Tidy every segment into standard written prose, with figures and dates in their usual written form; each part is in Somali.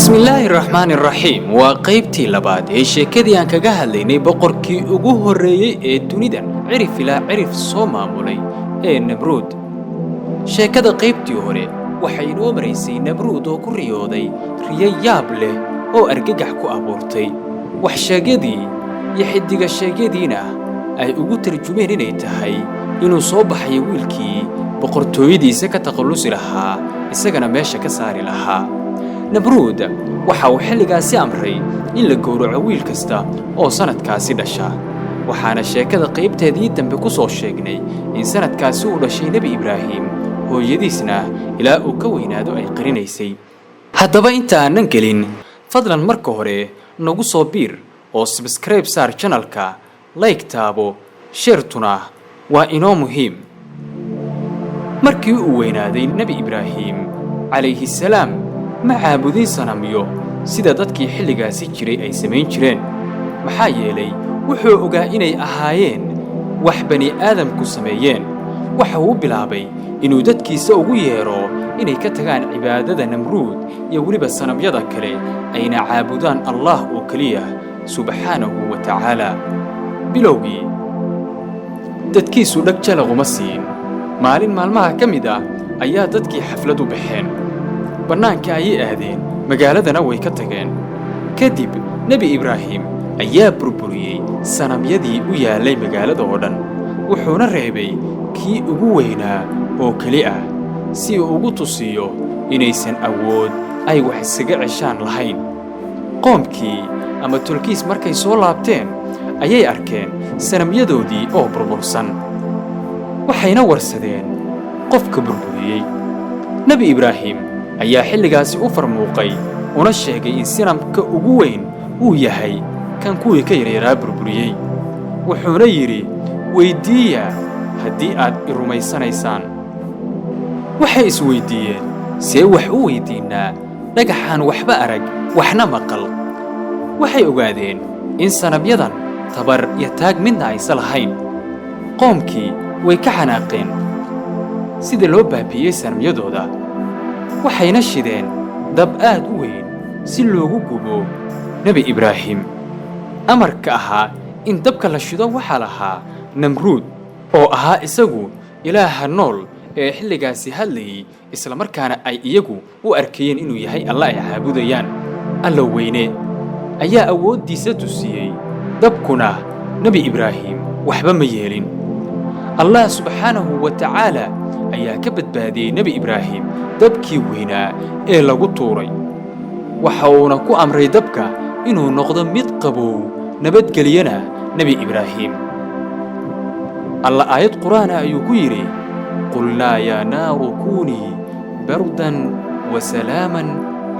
بسم الله الرحمن الرحيم وقيبتي لباد شيكدي aan kaga hadlaynay boqorkii ugu horeeyay ee dunidan cirif ila cirif soo maamulay ee Namruud sheekada qaybtii hore waxay inoo mareysay Namruud oo ku riyooday riyo yaab leh oo argagax ku abuurtay wax sheegadii iyo xidiga sheegadiina ay ugu tarjumeen inay tahay inuu soo baxay wiilkii boqortooyadiisa ka taqallusi lahaa isagana meesha ka saari lahaa Namruud waxa uu xilligaasi amray in la gowraco wiil kasta oo sanadkaasi dhasha waxaana sheekada qaybteedii dambe ku soo sheegnay in sanadkaasi uu dhashay Nabi Ibraahim hooyadiisna ilaa uu ka weynaado ay qarinaysay haddaba inta aanan gelin fadlan marka hore nagu soo biir oo subscribe saar channelka like taabo share-tuna waa inoo muhiim markii uu weynaaday Nabi Ibraahim alayhi salaam ma caabudin sanamyo sida dadkii xilligaasi jiray ay sameyn jireen maxaa yeelay wuxuu ogaa inay ahaayeen wax bani aadamku sameeyeen waxa uu bilaabay inuu dadkiisa ugu yeero inay ka tagaan cibaadada Namruud iyo waliba sanamyada kale ayna caabudaan Allah oo kaliya subhanahu wa ta'ala bilowgii dadkiisu dhagjala uma siin maalin maalmaha kamid ah ayaa dadkii xaflad u baxeen banaanka ay aadeen magaaladana way ka tageen kadib Nabi Ibraahim ayaa burburiyay sanamyadii u yaalay magaalada oo dhan wuxuuna reebay kii ugu weynaa oo kali ah si uu ugu tusiyo inaysan awood ay wax isaga ceshaan lahayn qoomkii ama tulkiis markay soo laabteen ayay arkeen sanamyadoodii oo burbursan waxayna warsadeen qofka burburiyay Nabi Ibraahim ayaa xilligaasi u farmuuqay una sheegay in sanamka ugu weyn uu yahay kan kuwii ka yareeraa burburiyay wuxuuna yiri weydiiya haddii aad i rumaysanaysaan waxay is weydiiyeen see wax u weydiinaa dhagaxaan waxba arag waxna maqal waxay ogaadeen in sanamyadan tabar iyo taag midna aysan lahayn qoomkii way ka xanaaqeen sida loo baabiyey sanamyadooda waxayna shideen dab aad u weyn si loogu gubo Nabi Ibraahim amarka ahaa in dabka la shido waxa lahaa Namruud oo ahaa isagu ilaaha nool ee xilligaasi hadlayay isla markaana ay iyagu u arkayeen inuu yahay Allah ay caabudayaan alla weyne ayaa awoodiisa tusiyay dabkuna Nabi Ibraahim waxba ma yeelin Allah subhanahu wa ta'ala ayaa ka badbaadiyay Nabi Ibraahim dabkii weynaa ee lagu tuuray waxa uuna ku amray dabka inuu noqdo mid qabow nabadgeliyana Nabi Ibraahim Allah aayad Qur'aan ayuu ku yiri qulna ya naaru kuni bardan wa salaaman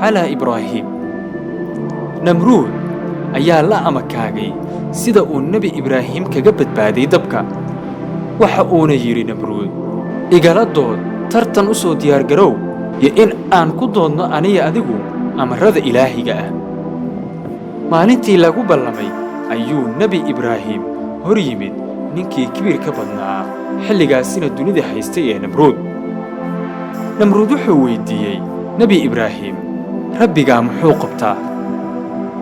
ala Ibraahim Namruud ayaa la amakaagay sida uu Nabi Ibraahim kaga badbaaday dabka waxa uuna yiri Namruud igala dood tartan u soo diyaar garow iyo in aan ku doodno aniga adigu amarada ilaahiga ah maalintii lagu ballamay ayuu Nabi Ibraahim hor yimid ninkii kibir ka badnaa xilligaasina dunida haystay ee Namruud wuxuu weydiiyay Nabi Ibraahim rabbiga muxuu qabtaa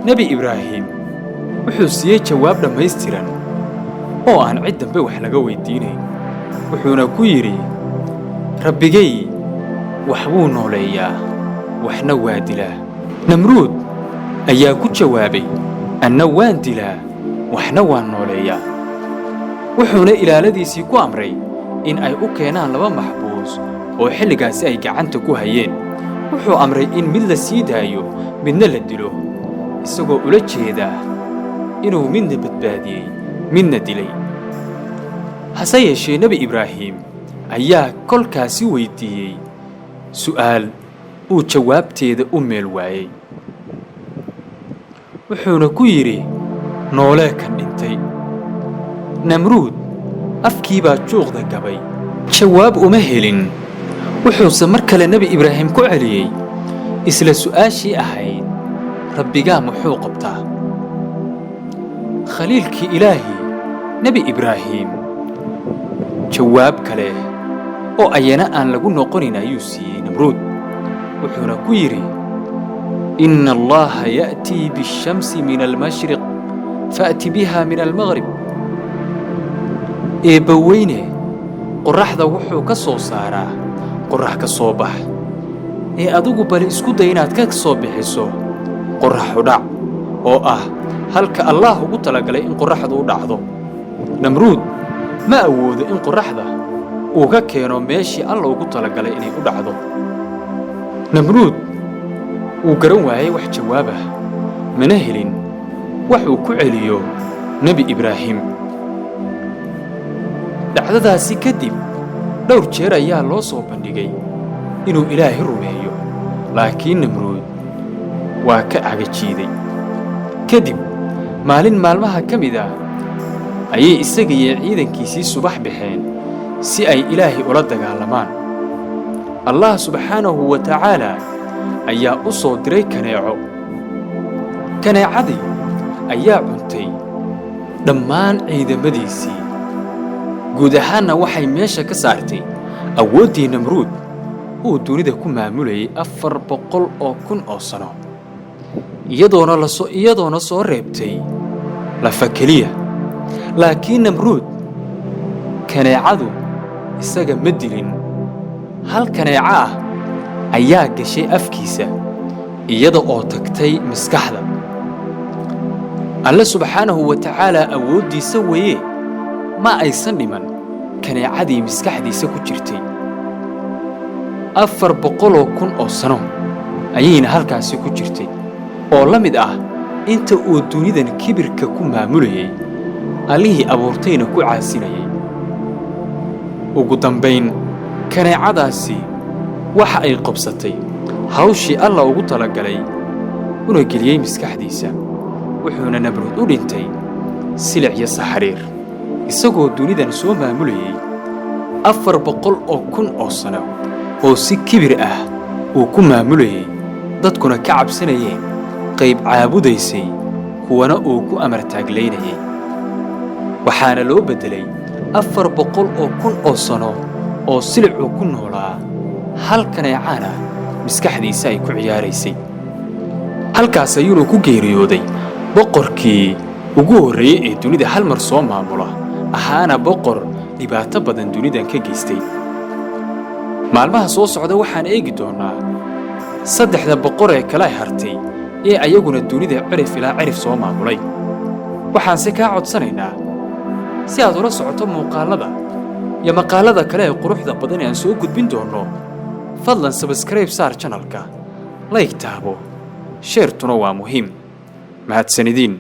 Nabi Ibraahim wuxuu siiyay jawaab dhameystiran oo aan cid dambe wax laga weydiinayn wuxuuna ku yiri rabbigay waxbuu nooleeyaa waxna waa dilaa Namruud ayaa ku jawaabay anna waan dilaa waxna waan nooleeyaa wuxuuna ilaaladiisii ku amray in ay u keenaan laba maxbuus oo xilligaasi ay gacanta ku hayeen wuxuu amray in mid la sii daayo midna la dilo isagoo ula jeeda inuu midna badbaadiyay midna dilay hase yeeshee Nabi Ibraahim ayaa kolkaasi weydiiyay su'aal uu jawaabteeda u meel waayay wuxuuna ku yiri noole kan dhintay Namruud afkii baa juuqda gabay jawaab uma helin wuxuuse mar kale Nabi Ibraahim ku celiyay isla su'aashii ahayd rabbiga muxuu qabtaa khaliilkii ilaahi Nabi Ibraahim jawaab kale oo ayana aan lagu noqonin ayuu siiyay Namruud wuxuuna ku yiri إن الله يأتي بالشمس من المشرق فأتي بها من المغرب بوينه قرح ذا وحو كسو سارا قرح كسو بح أدوغو بالي اسكو دينات كسو بحسو قرح ودع هلك الله قلت لك إن قرح ذو دعضو نمرود ما أود إن قرح ذا وكاكينو ماشي الله قلت لك إني أدعضو نمرود وقرن واي wax jawaabah mana helin wax uu ku celiyo nabi ibraahim dhacdadaasi kadib dhowr jeer ayaa loo soo bandhigay inuu ilaahay rumeeyo laakiin namruud waa ka cagajiiday kadib maalin maalmaha kamid ah ayay isaga iyo ciidankiisii subax baxeen si ay ilaahay ula dagaalamaan allah subhanahu wa ta'ala ayaa u soo diray kaneecadii ayaa cuntay dhammaan ciidamadiisii guud ahaanna waxay meesha ka saartay awooddii namruud uu dunida ku maamulayay 400,000 oo sano iyadoona soo reebtay lafa keliya laakiin namruud kaneecadu isaga ma dilin hal kaneeca ah ayaa gashay afkiisa iyada oo tagtay maskaxda alla subhanahu wa ta'ala awoodiisa weeye ma aysan dhiman kaneecadii maskaxdiisa ku jirtay 400,000 oo sano ayayna halkaasi ku jirtay oo la mid ah inta uu dunidan kibirka ku maamulayay allihii abuurtayna ku caasinayay ugu dambayn kaneecadaasi waxa ay qabsatay hawshii Allah ugu talagalay una geliyay maskaxdiisa wuxuuna namruud u dhintay silic iyo saxariir isagoo dunidan soo maamulayay 400,000 oo sano oo si kibir ah uu ku maamulayay dadkuna ka cabsanayeen qayb caabudaysay kuwana uu ku amar taagleynayay waxaana loo bedelay 400,000 oo sano oo silic uu ku noolaa hal kaneecana maskaxdiisa ay ku ciyaaraysay halkaas ayuu ku geeriyooday boqorkii ugu horeeyay ee dunida hal mar soo maamula ahaana boqor dhibaato badan dunidan ka geystay maalmaha soo socda waxaan eegi doonaa saddexda boqor ee kala hartay ee ayaguna dunida cirif ilaa cirif soo maamulay waxaan si ka codsanaynaa si aad ula socoto muuqaalada iyo maqaalada kale ee quruxda badan ee aan soo gudbin doono fadlan subscribe saar channelka like taabo share tuna waa muhiim mahadsanidin